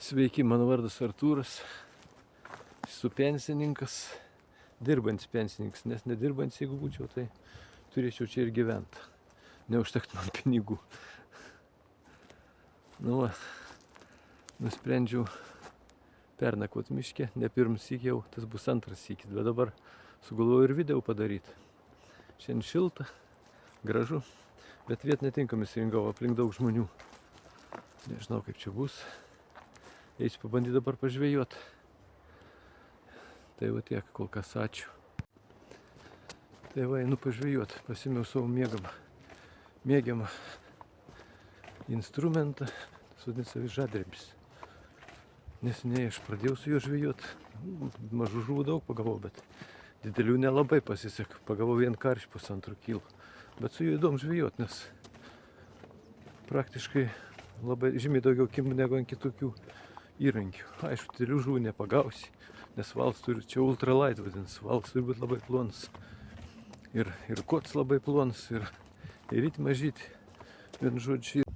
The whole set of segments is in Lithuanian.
Sveiki, mano vardas Artūras, esu pensininkas, dirbantis pensininkas, nes nedirbantis, jeigu būčiau, tai turėčiau čia ir gyventi, neužtekt man pinigų. Nu, nusprendžiau pernakvot miške, ne pirmas syk jau, tas bus antras sykis, bet dabar sugalvoju ir video padaryti. Šiandien šilta, gražu, bet vietą netinkamai surinkau, aplink daug žmonių. Nežinau, kaip čia bus. Eisiu pabandyti dabar pažvejot. Tai va tiek, kol kas ačiū. Tai va, einu pažvejot, pasimiau savo mėgiamą instrumentą, tas vadinasi avižadrebis. Neseniai aš pradėjau su juo žvejot, mažų žuvų daug pagavau, bet didelių nelabai pasisekė. Pagavau vien karšį 1,5 kilo, bet su juo įdomu žvejot, nes praktiškai labai žymiai daugiau kimba negu ant kitokių įrankių. Aišku, didelių žuvų nepagausi, nes valas turi, čia ultralight vadinasi, valas turi būti labai plonas. Ir kots labai plonas, ir it mažyti, vien žodžiu.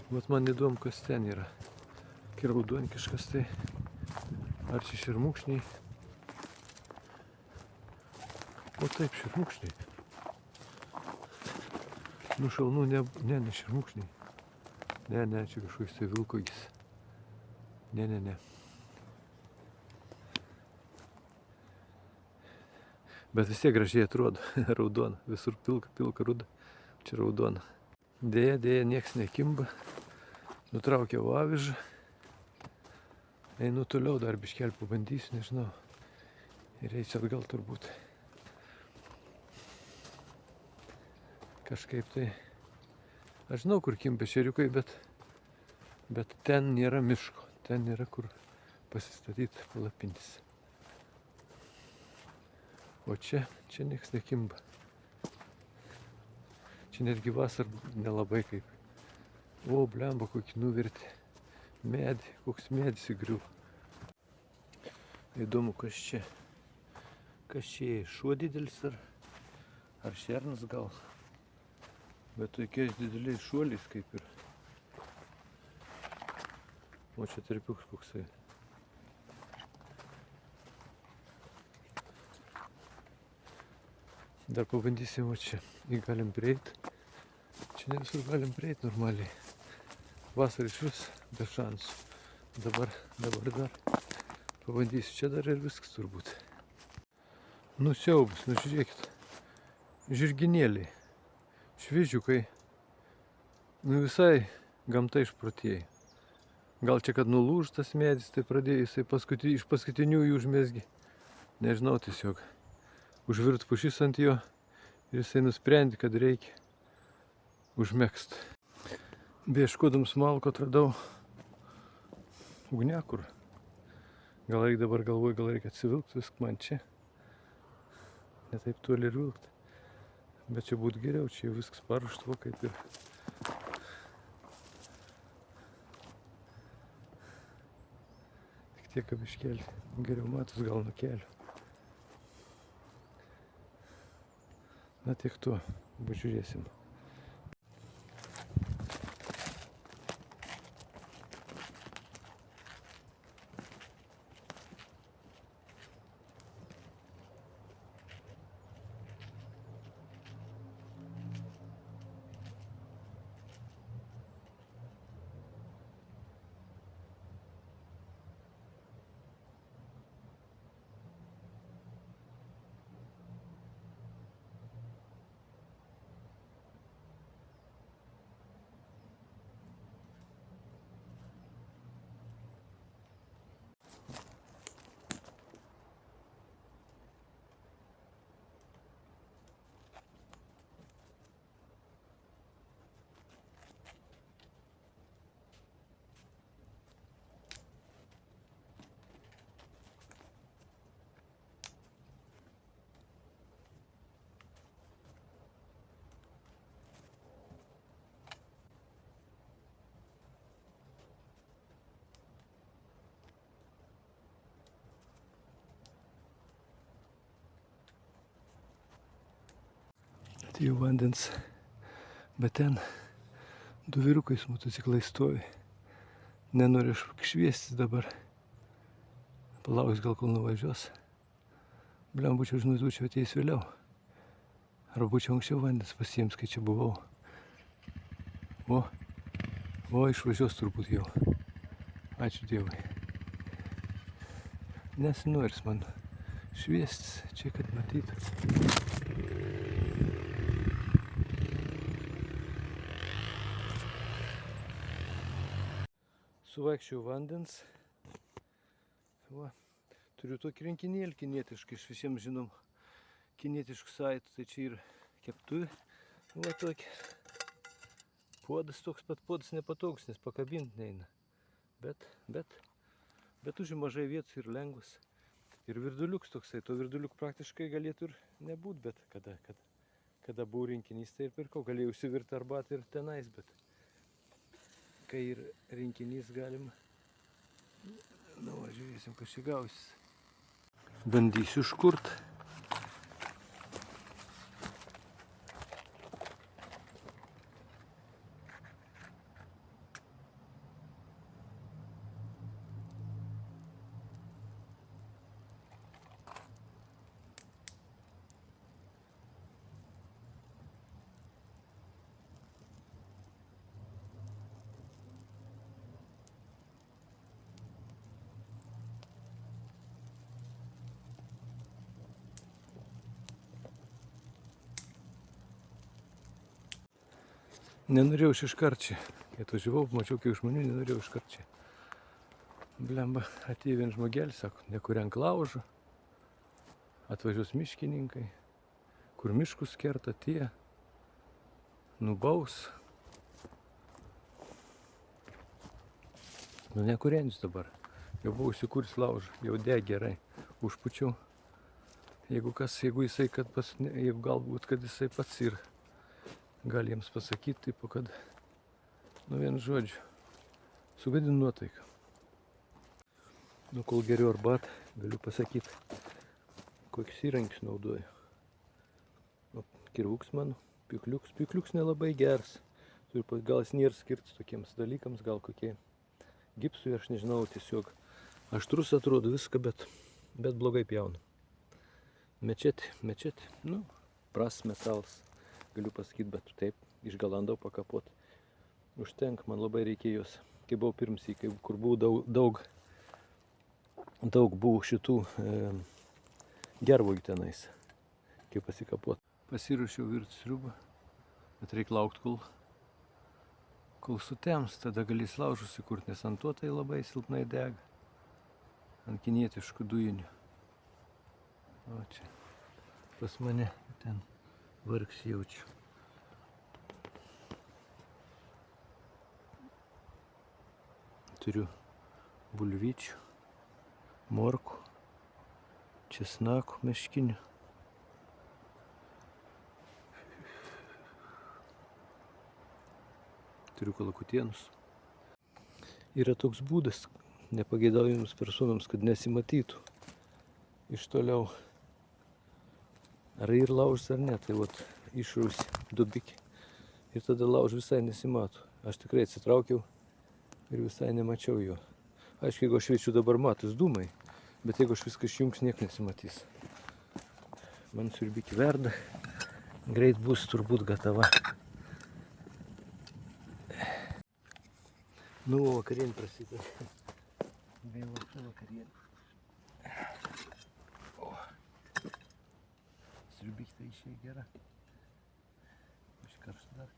Vat man įdomu, kas ten yra. Raudoni kažkas tai. Ar čia šermukšniai? O taip, šermukšniai. Nušalnų, ne šermukšniai. Ne, čia kažkoks tai vilkogis. Ne. Bet vis tiek gražiai atrodo. Raudona. Visur pilka ruda. Čia raudona. Deja, nieks nekimba. Nutraukiau avižą. Einu toliau, dar biškelį pabandysiu, nežinau. Ir eisiu atgal turbūt. Kažkaip tai. Aš žinau, kur kimba ešeriukai, bet ten nėra miško. Ten nėra kur pasistatyti palapintis. O čia nieks nekimba. Čia netgi vasarą nelabai kaip. O, blemba, kokį nuvertė medį, koks medis įgriuvo. Įdomu, kas čia. Kas čia, šuo didelis ar šernas gal. Bet tokiais dideliais šuoliais kaip ir. O čia tarpiuks koksai. Dar pabandysim, o čia. Jį galim prieiti. Čia ne visur galim prieiti normaliai. Vasarą iš vis be šansų. Dabar dar pabandysiu. Čia dar ir viskas turbūt. Nusiaubus, žiūrėkit. Žirginėliai. Švižiukai. Visai gamta išprotėjo. Gal čia, kad nulūž tas medis, tai pradėjo jisai iš paskutiniųjų užmesgi. Nežinau, tiesiog. Užvirt pušis ant jo. Ir jisai nusprendė, kad reikia užmegzt. Beieškodams malko atradau ugniakurą. Gal reikia dabar galvoju, gal reikia atsivilkti viską man čia. Ne taip toli ir vilkti. Bet čia būtų geriau, čia jau viskas paruošta, kaip ir. Tik tiek, kad biškelį geriau matos gal nuo kelio. Na tiek to, pažiūrėsim. Atėjo vandens, bet ten du vyrukai su motociklai stovi. Nenoriu aš šviestis dabar. Palauks gal kol nuvažiuos. Bliam, būčiau žinojus, būčiau ateis vėliau. Arba būčiau anksčiau vandens pasiims, kai čia buvau. O, išvažiuos turbūt jau. Ačiū Dievui. Nesinoris man šviestis, čia kad matytų. Suvaikščiau vandens. Va. Turiu tokį rinkinėlį kinietiškai, iš visiems žinom kinietiškų saitų, tai čia ir keptuvė. Va tokia. Puodas toks pat puodas nepatogus, nes pakabinti neina. Bet užima mažai vietos ir lengvas. Ir virduliuks toksai, to virduliuk praktiškai galėtų ir nebūt, bet kada buvo rinkinys, tai ir pirkau. Galėjau užsivirti arbatą ir tenais, bet kai ir rinkinys galima. Nu, žiūrėsim, kas čia gausis. Bandysiu užkurt. Nenorėjau iškart čia. Kai atvažiavau, mačiau, kiek žmonių, nenorėjau iškart čia. Blemba, atėjo vien žmogelis, sako, nekuriank laužo. Atvažiuos miškininkai, kur miškus kerta tie, nubaus. Nu, nekuriantis dabar. Jau buvau įsikūris laužą, jau deg gerai. Užpučiau. Jeigu jisai, jeigu galbūt, kad jisai pats ir gali jiems pasakyti, taip, kad, nu, vienu žodžiu, sugadinu nuotaiką. Nu, kol geriu arbatą, galiu pasakyti, kokius įrankius naudoju. O, kirvuks mano, pikliuks nelabai geras. Gal jis nėra skirtas tokiems dalykams, gal kokie gipsui, aš nežinau, tiesiog aštrus atrodo viską, bet blogai pjauna. Mečetė, nu, prastas metalas. Galiu pasakyti, bet taip, išgalandau pakapot. Užtenk, man labai reikėjo jos, kai buvau pirmsį, kur buvo daug buvo šitų gervuogių tenais, kai pasikapot. Pasiruošiau virti sriubą, bet reikia laukti, kol sutems, tada galės laužus įkurti, nes ant to tai labai silpnai dega, ant kinietiškų dujinių. O čia pas mane ten vargs jaučiu. Turiu bulvyčių, morkų, česnakų meškinių. Turiu kalakutienus. Yra toks būdas nepageidaujamus personams, kad nesimatytų iš toliau. Ar ir laužas ar ne, tai vat išrausi dubikį ir tada lauž visai nesimato. Aš tikrai atsitraukiau ir visai nemačiau jo. Aišku, jeigu aš šviečiu dabar matus dūmai, bet jeigu aš viską išjungs, niek nesimatys. Man siurbikį verda, greit bus turbūt gatava. Nu, vakarienė prasideda. Vėl vakarienė. Siurbikį tai išėjo gera. Iš karštų dar.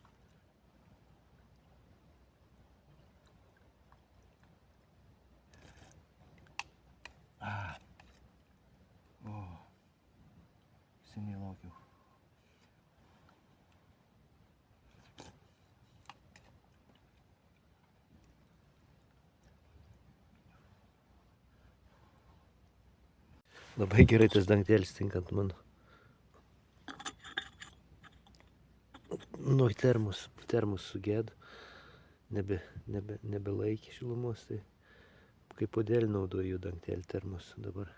O, seniai laukiau. Labai gerai tas dangtelis tinkant mano. Nu, termus sugedo, nebelaikė šilumos, tai kaip podėlį naudoju dangtelį termus. Dabar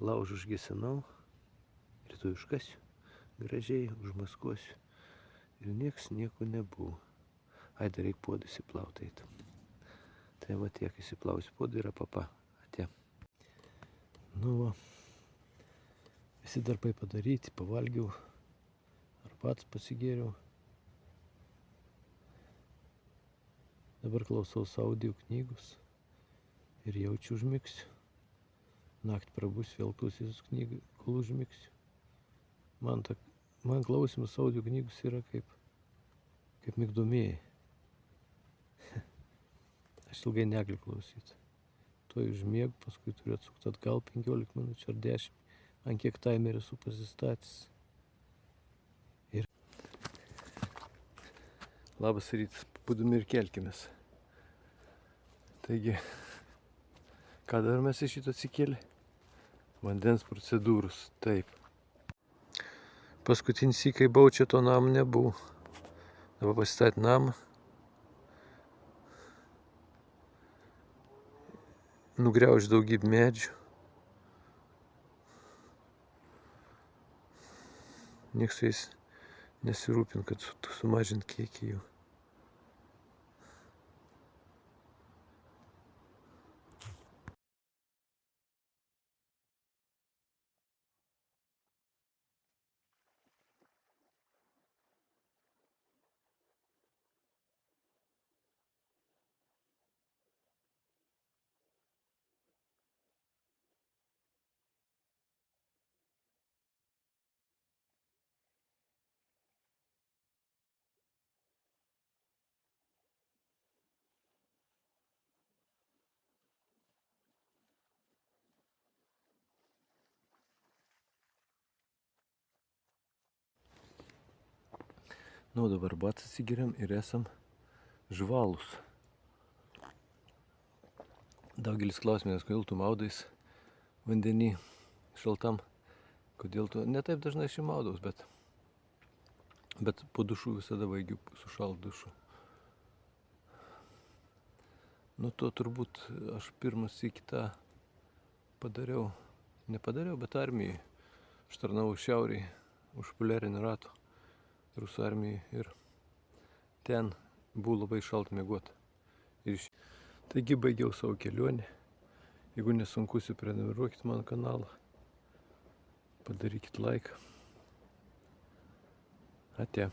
laužų užgesinau, rytoj užkasiu, gražiai užmaskuosiu. Ir nieks nieko nebuvo. Ai, dar reikia puodų įsiplauti eitų. Tai va tiek įsiplausiu puodų yra papa. Atė. Nu va. Visi darbai padaryti, pavalgiau. Arbatos pasigėriau. Dabar klausaus audio knygos. Ir jaučiu užmigsiu. Naktį prabusiu, vėl klausysiu knygą, kol užmigsiu. Man klausimas audio knygos yra kaip migdomieji. Aš ilgai negaliu klausyti. Tuoj užmiegu, paskui turiu atsukti atgal 15 minučių ar 10. Ant kiek taimerį esu pasistatęs. Ir labas rytas, pabudome ir kelkimės. Taigi, ką dar mes iš šito atsikėlė? Vandens procedūros, taip. Paskutinį sykį, kai buvau čia, to namo nebuvo. Dabar pasistatė namą. Nugriaužė daugybę medžių. Niekas su jais nesirūpin, kad sumažint kiekį jų. Nu, dabar arbatą atsigeriam ir esam žvalūs. Daugelis klausimės, kodėl tu maudais vandenį šaltam. Kodėl tu, ne taip dažnai aš maudaus, bet po dušų visada baigiu sušalt dušu. Nu, to turbūt aš pirmas į kitą nepadariau, bet armijai. Aš tarnavau šiaurėje už poliarinio rato Rusų armijai ir ten buvo labai šalta miegoti. Taigi baigiau savo kelionę. Jeigu nesunku, prenumeruokit mano kanalą. Padarykit laiką. Ate.